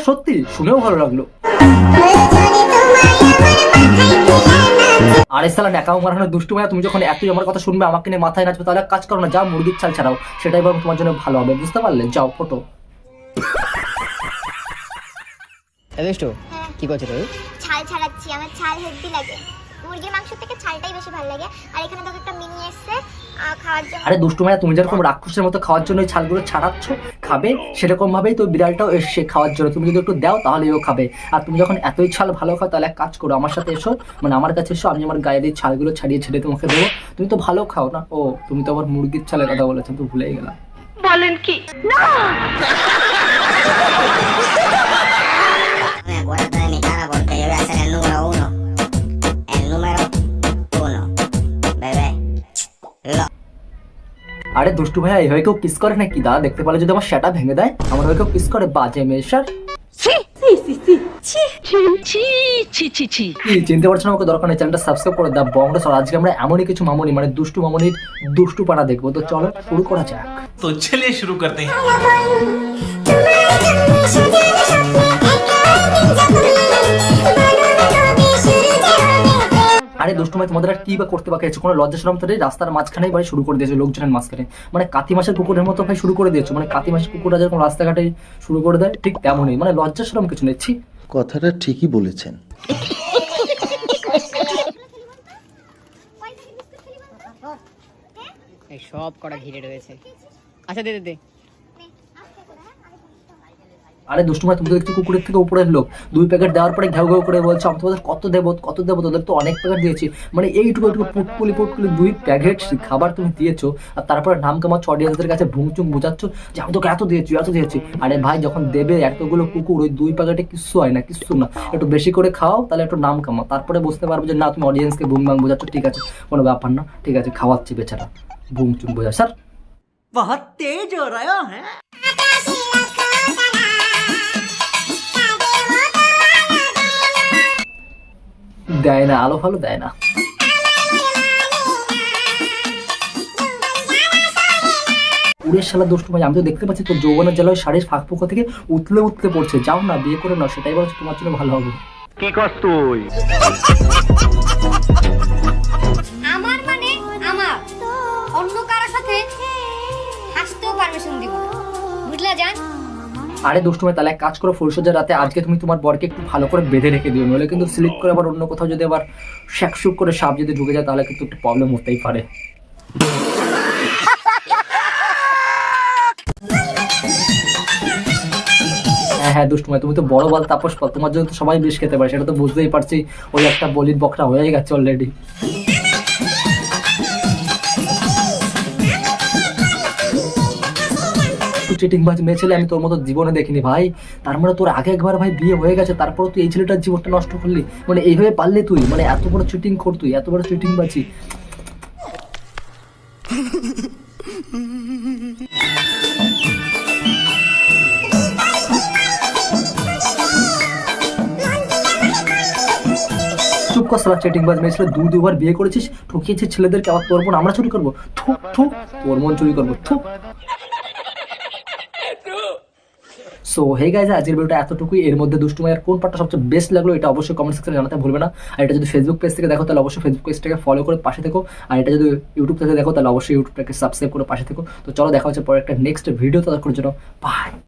হ্যাঁ সত্যি, শুনেও ভালো লাগলো। আরে সালা ন্যাকাও মারানো দুষ্টু ভাইয়া, তুমি যখন এতই আমার কথা শুনবে, আমাকে নিয়ে মাথায় নাচবে, তাহলে এক কাজ করো না, যা মুরগির চাল ছাড়াও, সেটাই বরং তোমার জন্য ভালো হবে, বুঝতে পারলে? যাও ফটো। দুষ্টু কি করছো তুই? ছাল ছাড়াচ্ছি, আমার ছাল হেভি লাগে। মুরগির মাংস থেকে ছালটাই বেশি ভালো লাগে। আর এখানে দেখো একটা মিনি এসছে খাওয়ার জন্য। আরে দুষ্টু ভাইয়া, তুমি যেরকম রাক্ষসের মতো খাওয়ার জন্য ওই ছালগুলো ছাড়াচ্ছ খাবে, সেরকম ভাবেই তো বিড়ালটাও এসছে খাওয়ার জন্য, তুমি যদি একটু দাও তাহলে ও খাবে। আর তুমি যখন এতই ছাল ভালো খাও, তাহলে এক কাজ করো, আমার সাথে এসো, মানে আমার কাছে এসো, আমি আমার গায়ের এই ছালগুলো ছাড়িয়ে ছেড়ে তোমাকে দেবো। তুমি তো ভালো খাও না? ও তুমি তো আবার মুরগির ছালের কথা বলেছো, তো ভুলেই গেলাম। বলেন কি না? আরে দুষ্টু ভাইয়া, এই হয়ে কেউ কিস করে নাকি? দাদা দেখতে পারলে যদি আমার সেটা ভেঙে দেয়, আমার হয়ে কেউ কিস করে? বাজে মেয়ে স্যার। কি চিনতে পারছো না আমাকে? দরকার নেই, চ্যানেলটা সাবস্ক্রাইব করে দাও বংটা সর। আজকে আমরা এমনই কিছু মামনি, মানে দুষ্টু মামনির দুষ্টু পাড়া দেখবো। তো চলো শুরু করা যাক। तो चलिए शुरू करते हैं। আরে দুষ্টু ভাই, তোমাদের আর কি বা করতে বাকি আছে? কোনো লজ্জা শরম তো নেই? রাস্তার মাঝখানেই ভাই শুরু করে দিয়েছো, লোকজনের মাঝখানে, মানে কাতি মাসের কুকুরের মতো ভাই শুরু করে দিয়েছো। মানে কাতি মাসের কুকুররা যেরকম রাস্তাঘাটে শুরু করে দেয়, ঠিক তেমনই, মানে লজ্জা শরম কিছু নেই। ছি। কথাটা ঠিকই বলেছেন। এই সব কটা ঘিরে রয়েছে। আচ্ছা দে দে দে। আরে দুষ্টু ভাই, তুমি তো দেখছি কুকুরের থেকে উপরের লোক। 2 প্যাকেট দেওয়ার পরে ঘেউ ঘেউ করে বলছো আমি তোমাদের কত দেবো কত দেবো, তোদের তো অনেক প্যাকেট দিয়েছি। মানে এইটুকু পুটকুলি 2 প্যাকেট খাবার তুমি দিয়েছো, আর তারপরে নাম কামাচ্ছ, অডিয়েন্সদের কাছে ভুংচুং বোঝাচ্ছ যে আমি তোকে এত দিয়েছি। আরে ভাই, যখন দেবে এতগুলো কুকুর, ওই 2 প্যাকেটে কিচ্ছু হয় না, কিচ্ছু না। একটু বেশি করে খাও, তাহলে একটু নাম কামাও, তারপরে বুঝতে পারবো যে না তুমি অডিয়েন্সকে বুম বাং বোঝাচ্ছ। ঠিক আছে, কোনো ব্যাপার না, ঠিক আছে, খাওয়াচ্ছি বেচারা, ভুংচুং বোঝা। স্যার बहुत तेज हो रहा है। দেয় না, আলো ভালো দেয় না। পুরের শালা দুষ্টু ভাই, আমি তো দেখতে পাচ্ছি তোর যৌবনের জ্বালায় শাড়ির ফাঁক পোকা থেকে উতলে পড়ছে। যাও না, বিয়ে করে নাও, সেটাই বলছো তোমার জন্য ভালো হবে। কি করছ তুই? আমার মানে আমার, অন্য কারোর সাথে হাসতেও পারমিশন দিব না, বুঝলা জান? আরে দুষ্টু ভাই, তাহলে এক কাজ করো, ফুলসজ্জার রাতে আজকে তুমি তোমার বরকে একটু ভালো করে বেঁধে রেখে দিও, নইলে কিন্তু স্লিপ করে আবার অন্য কোথাও যদি আবার শ্যাকশুক করে সাপ যদি ঢুকে যায়, তাহলে কিন্তু একটু প্রবলেম হতেই পারে। হ্যাঁ দুষ্টু ভাই, তুমি তো বড় বল তাপস পাল, তোমার জন্য তো সবাই বিষ খেতে পারে, সেটা তো বুঝতেই পারছি। ওই একটা বলির বকরা হয়ে গেছে অলরেডি। চিটিংবাজ মেয়ে ছেলে আমি তোর মতো জীবনে দেখিনি ভাই। তার মানে তোর আগে একবার ভাই বিয়ে হয়ে গেছে, তারপর তুই এই ছেলেটার জীবনটা নষ্ট করলি, মানে এইভাবে পারলি তুই? মানে এত বড় চিটিং কর তুই, এত বড় চিটিংবাজি। চুপ কর সালা চিটিংবাজ মেয়ে ছেলে, 2 বিয়ে করেছিস, ঠকিয়েছিস ছেলেদেরকে, আবার তোর বোন আমরা চুরি করবো? থু থু, তোর মন চুরি করবো, থু। সো হে গাইজ, আজকের ভিডিওটা এতটুকুই। এর মধ্যে দুষ্টু ভাইয়ের কোন পার্টটা সবচেয়ে বেস্ট লাগলো, এটা অবশ্যই কমেন্ট সেকশনে জানাতে ভুলবে না। আর এটা যদি ফেসবুক পেজ থেকে দেখো, তাহলে অবশ্যই ফেসবুক পেজটাকে ফলো করে পাশে থেকো। আর এটা যদি ইউটিউব থেকে দেখো, তাহলে অবশ্যই ইউটিউবটাকে সাবস্ক্রাইব করে পাশে থেকো। তো চলো দেখা হচ্ছে পরে একটা নেক্সট ভিডিও, ততক্ষণের জন্য বাই।